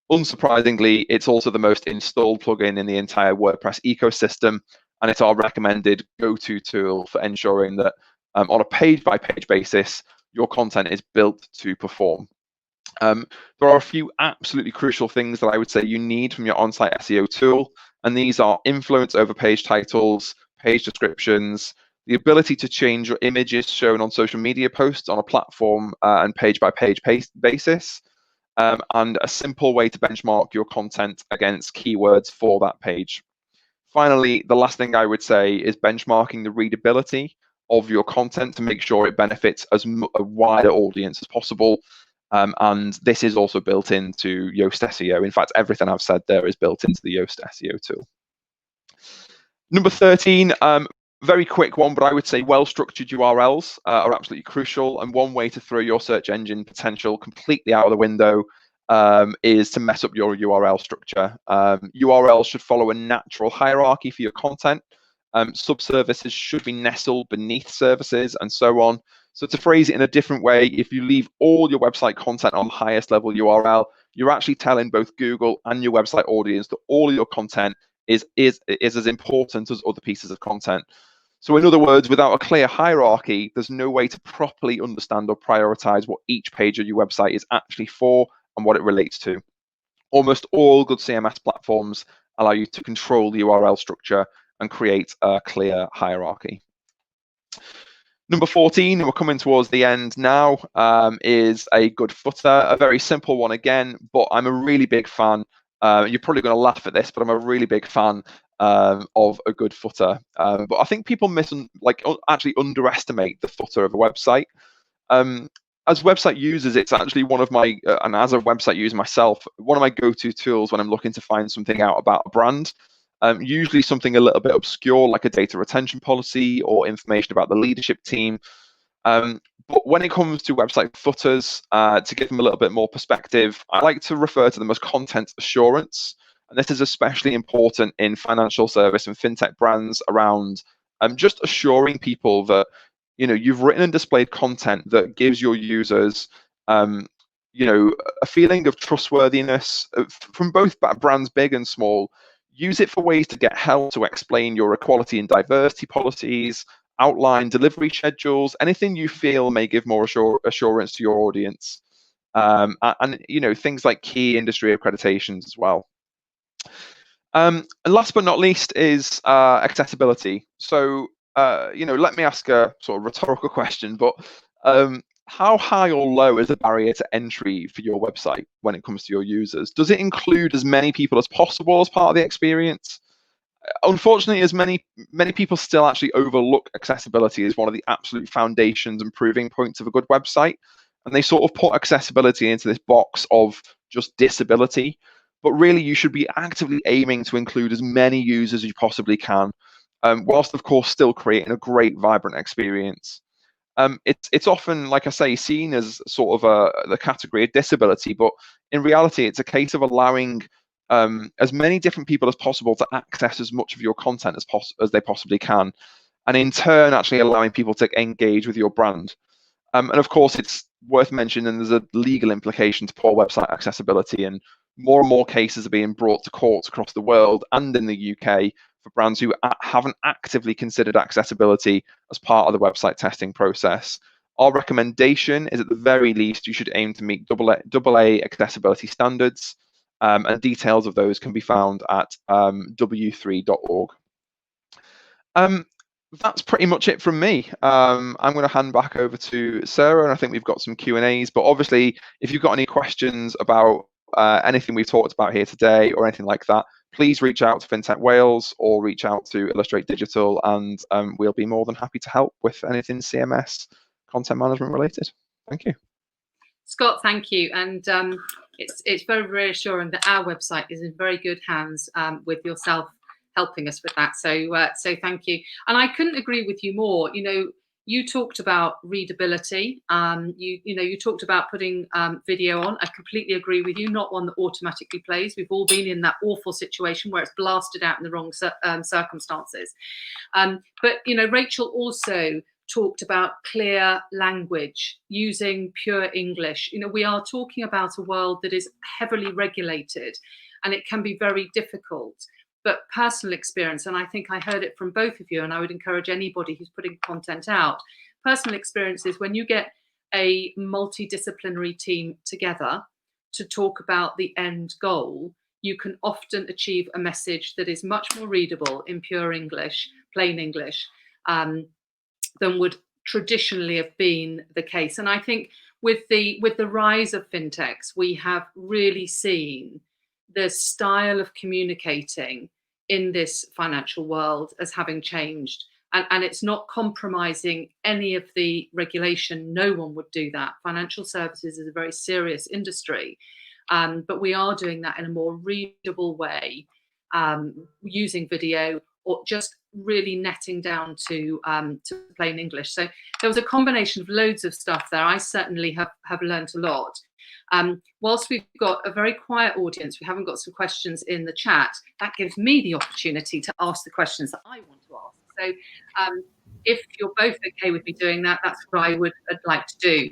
Unsurprisingly, it's also the most installed plugin in the entire WordPress ecosystem, and it's our recommended go-to tool for ensuring that on a page-by-page basis, your content is built to perform. There are a few absolutely crucial things that I would say you need from your on-site SEO tool, and these are influence over page titles, page descriptions, the ability to change your images shown on social media posts on a platform and page-by-page basis, and a simple way to benchmark your content against keywords for that page. Finally, the last thing I would say is benchmarking the readability of your content to make sure it benefits as a wider audience as possible. And this is also built into Yoast SEO. In fact, everything I've said there is built into the Yoast SEO tool. Number 13, very quick one, but I would say well-structured URLs are absolutely crucial. And one way to throw your search engine potential completely out of the window is to mess up your URL structure. URLs should follow a natural hierarchy for your content. Subservices should be nestled beneath services and so on. So to phrase it in a different way, if you leave all your website content on the highest level URL, you're actually telling both Google and your website audience that all of your content is as important as other pieces of content. So in other words, without a clear hierarchy, there's no way to properly understand or prioritize what each page of your website is actually for and what it relates to. Almost all good CMS platforms allow you to control the URL structure and create a clear hierarchy. Number 14, and we're coming towards the end now, is a good footer. A very simple one again, but I'm a really big fan. You're probably going to laugh at this, but I'm a really big fan of a good footer. But I think people actually underestimate the footer of a website. As website users, it's actually one of my, and as a website user myself, one of my go-to tools when I'm looking to find something out about a brand. Usually something a little bit obscure, like a data retention policy or information about the leadership team. But when it comes to website footers, to give them a little bit more perspective, I like to refer to them as content assurance. And this is especially important in financial service and fintech brands around just assuring people that you've written and displayed content that gives your users a feeling of trustworthiness from both brands big and small. Use it for ways to get help to explain your equality and diversity policies, outline delivery schedules, anything you feel may give more assurance to your audience, and things like key industry accreditations as well. And last but not least is accessibility. So let me ask a sort of rhetorical question, but how high or low is the barrier to entry for your website when it comes to your users? Does it include as many people as possible as part of the experience? Unfortunately, as many people still actually overlook accessibility as one of the absolute foundations and proving points of a good website. And they sort of put accessibility into this box of just disability. But really, you should be actively aiming to include as many users as you possibly can, whilst, of course, still creating a great, vibrant experience. it's often, like I say, seen as sort of the category of disability, but in reality, it's a case of allowing as many different people as possible to access as much of your content as they possibly can, and in turn, actually allowing people to engage with your brand. And of course, it's worth mentioning there's a legal implication to poor website accessibility, and more cases are being brought to courts across the world and in the UK for brands who haven't actively considered accessibility as part of the website testing process. Our recommendation is, at the very least, you should aim to meet AA accessibility standards, and details of those can be found at w3.org. That's pretty much it from me. I'm going to hand back over to Sarah, and I think we've got some Q&As, but obviously if you've got any questions about anything we've talked about here today or anything like that, please reach out to FinTech Wales or reach out to Illustrate Digital, and we'll be more than happy to help with anything CMS content management related. Thank you. Scott, thank you. And it's very reassuring that our website is in very good hands with yourself helping us with that. So thank you. And I couldn't agree with you more. You know, you talked about readability. You talked about putting video on. I completely agree with you. Not one that automatically plays. We've all been in that awful situation where it's blasted out in the wrong circumstances. But you know, Rachel also talked about clear language, using pure English. You know, we are talking about a world that is heavily regulated, and it can be very difficult. But personal experience, and I think I heard it from both of you, and I would encourage anybody who's putting content out, personal experience is when you get a multidisciplinary team together to talk about the end goal, you can often achieve a message that is much more readable in pure English, plain English, than would traditionally have been the case. And I think with the rise of fintechs, we have really seen the style of communicating in this financial world as having changed. And it's not compromising any of the regulation. No one would do that. Financial services is a very serious industry, but we are doing that in a more readable way, using video, or just really netting down to plain English. So there was a combination of loads of stuff there. I certainly have learned a lot. Whilst we've got a very quiet audience, we haven't got some questions in the chat, that gives me the opportunity to ask the questions that I want to ask. So if you're both okay with me doing that, that's what I'd like to do.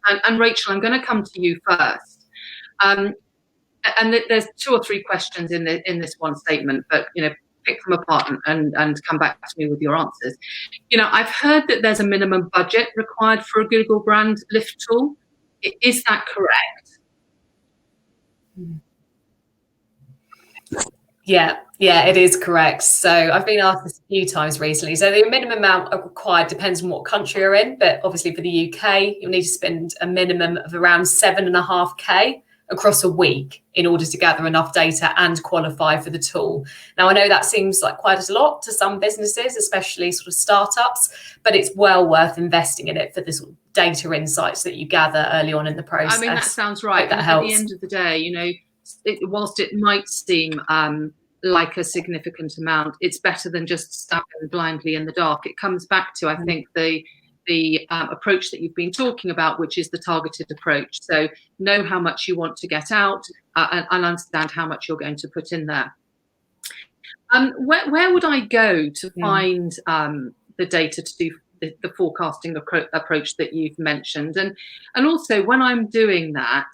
And Rachel, I'm going to come to you first. And there's 2 or 3 questions in this one statement, but you know, pick them apart and come back to me with your answers. You know, I've heard that there's a minimum budget required for a Google brand lift tool. Is that correct? Yeah, it is correct. So I've been asked this a few times recently. So the minimum amount required depends on what country you're in, but obviously for the UK, you'll need to spend a minimum of around 7.5K across a week in order to gather enough data and qualify for the tool. Now, I know that seems like quite a lot to some businesses, especially sort of startups, but it's well worth investing in it for the sort of data insights that you gather early on in the process. I mean, that sounds right. That helps. At the end of the day, you know, whilst it might seem like a significant amount, it's better than just stabbing blindly in the dark. It comes back to, I think, the approach that you've been talking about, which is the targeted approach. So know how much you want to get out and understand how much you're going to put in there. Where would I go to find the data to do the forecasting approach that you've mentioned? And also, when I'm doing that,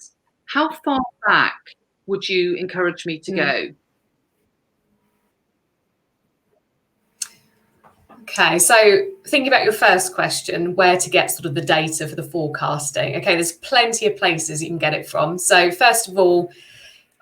how far back would you encourage me to go? Okay, so thinking about your first question, where to get sort of the data for the forecasting. Okay, there's plenty of places you can get it from. So first of all,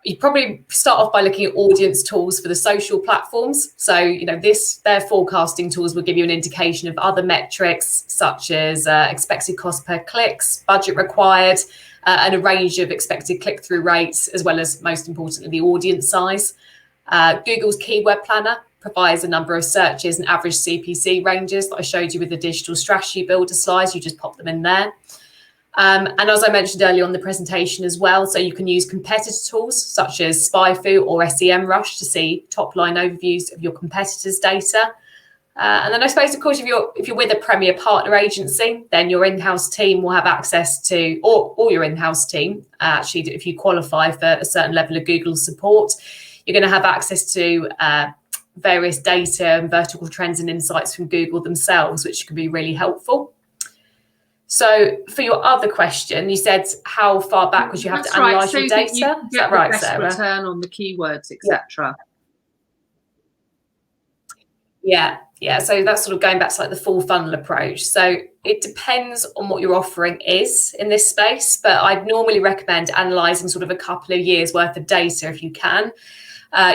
you probably start off by looking at audience tools for the social platforms. So, you know, their forecasting tools will give you an indication of other metrics such as expected cost per clicks, budget required, and a range of expected click-through rates, as well as, most importantly, the audience size. Google's Keyword Planner provides a number of searches and average CPC ranges that I showed you with the digital strategy builder slides. You just pop them in there. And as I mentioned earlier on the presentation as well, so you can use competitor tools such as SpyFu or SEMrush to see top-line overviews of your competitors' data. And then I suppose, of course, if you're with a premier partner agency, then your in-house team will have access to, or your in-house team, actually, if you qualify for a certain level of Google support, you're going to have access to various data and vertical trends and insights from Google themselves, which can be really helpful. So for your other question, you said how far back would you have to analyse your data? Is that right, Sarah? Return on the keywords, etc. Yeah. So that's sort of going back to like the full funnel approach. So it depends on what your offering is in this space, but I'd normally recommend analysing sort of a couple of years worth of data if you can.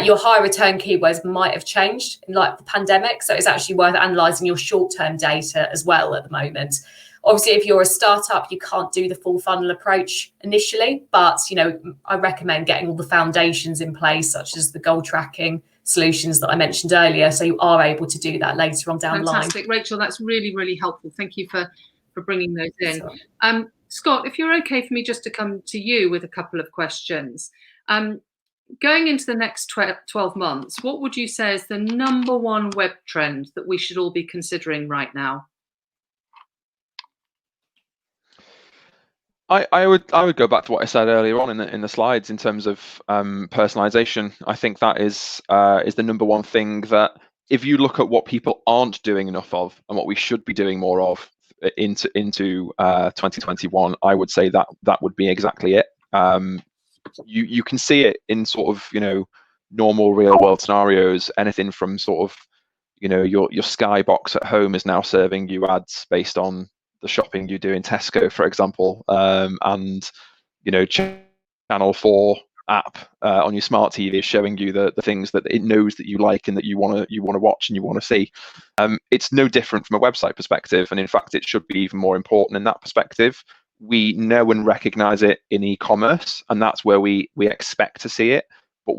Your high return keywords might have changed in like the pandemic, so it's actually worth analysing your short-term data as well at the moment. Obviously, if you're a startup, you can't do the full funnel approach initially, but I recommend getting all the foundations in place, such as the goal tracking solutions that I mentioned earlier, so you are able to do that later on down the line. Fantastic, Rachel. That's really, really helpful. Thank you for bringing those in. Scott, if you're okay for me just to come to you with a couple of questions. Going into the next 12 months, what would you say is the #1 web trend that we should all be considering right now? I would go back to what I said earlier on in the slides in terms of personalization. I think that is the #1 thing that if you look at what people aren't doing enough of and what we should be doing more of into 2021, I would say that would be exactly it. You can see it in sort of normal real world scenarios. Anything from sort of your Skybox at home is now serving you ads based on the shopping you do in Tesco, for example, and Channel 4 app on your smart TV is showing you the things that it knows that you like and that you want to watch and you want to see. It's no different from a website perspective, and in fact, it should be even more important in that perspective. We know and recognize it in e-commerce, and that's where we expect to see it. But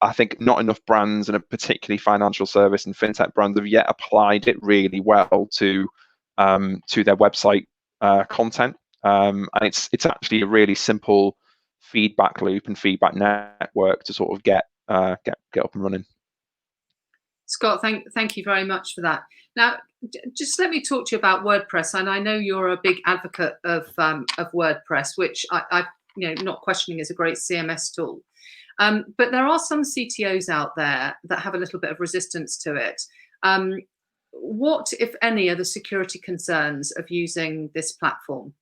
I think not enough brands, and particularly financial service and fintech brands, have yet applied it really well to their website content. And it's actually a really simple feedback loop and feedback network to sort of get up and running. Scott, thank you very much for that. Now, just let me talk to you about WordPress, and I know you're a big advocate of WordPress, which I not questioning is a great CMS tool. But there are some CTOs out there that have a little bit of resistance to it. What, if any, are the security concerns of using this platform?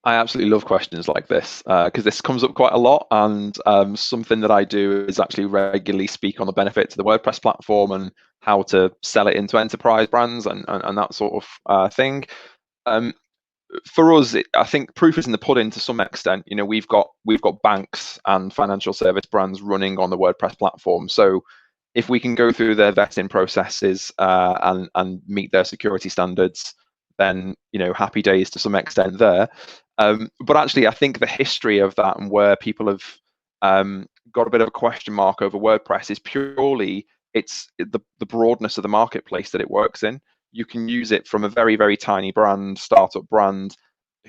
I absolutely love questions like this because this comes up quite a lot, and something that I do is actually regularly speak on the benefits of the WordPress platform and how to sell it into enterprise brands and that sort of thing. For us, I think proof is in the pudding to some extent. We've got banks and financial service brands running on the WordPress platform, so if we can go through their vetting processes and meet their security standards, then happy days to some extent there. But actually, I think the history of that and where people have got a bit of a question mark over WordPress is purely the broadness of the marketplace that it works in. You can use it from a very, very tiny brand, startup brand,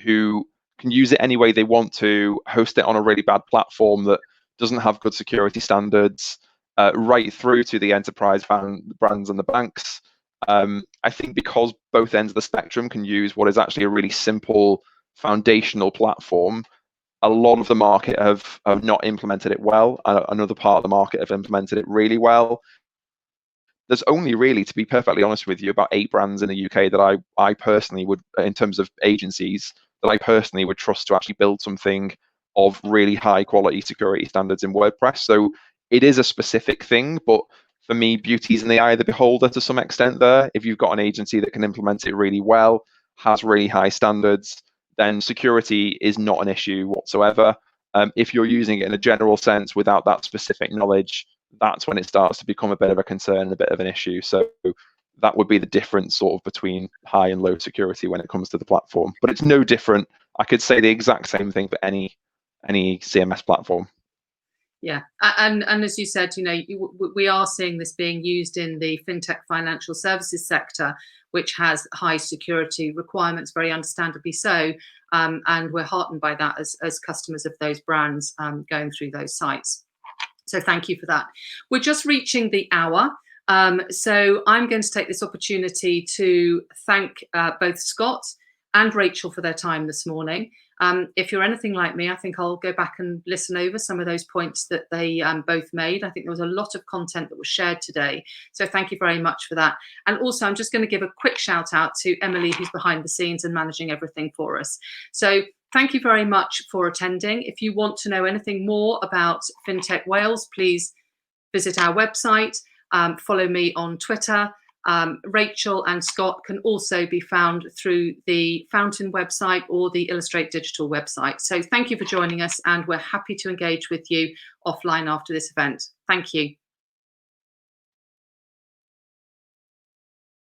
who can use it any way they want to, host it on a really bad platform that doesn't have good security standards, right through to the enterprise brands and the banks. I think because both ends of the spectrum can use what is actually a really simple foundational platform, a lot of the market have not implemented it well. Another part of the market have implemented it really well. There's only really, to be perfectly honest with you, about 8 brands in the UK that I personally would, in terms of agencies, that I personally would trust to actually build something of really high quality security standards in WordPress. So it is a specific thing, but for me, beauty's in the eye of the beholder to some extent there. If you've got an agency that can implement it really well, has really high standards, then security is not an issue whatsoever. If you're using it in a general sense without that specific knowledge, that's when it starts to become a bit of a concern and a bit of an issue. So that would be the difference sort of between high and low security when it comes to the platform. But it's no different. I could say the exact same thing for any CMS platform. Yeah, and as you said, we are seeing this being used in the fintech financial services sector, which has high security requirements, very understandably so, and we're heartened by that as customers of those brands going through those sites. So thank you for that. We're just reaching the hour. So I'm going to take this opportunity to thank both Scott and Rachel for their time this morning. If you're anything like me, I think I'll go back and listen over some of those points that they both made. I think there was a lot of content that was shared today. So thank you very much for that. And also, I'm just going to give a quick shout out to Emily, who's behind the scenes and managing everything for us. So thank you very much for attending. If you want to know anything more about FinTech Wales, please visit our website, follow me on Twitter. Rachel and Scott can also be found through the Fountain website or the Illustrate Digital website. So thank you for joining us, and we're happy to engage with you offline after this event. Thank you.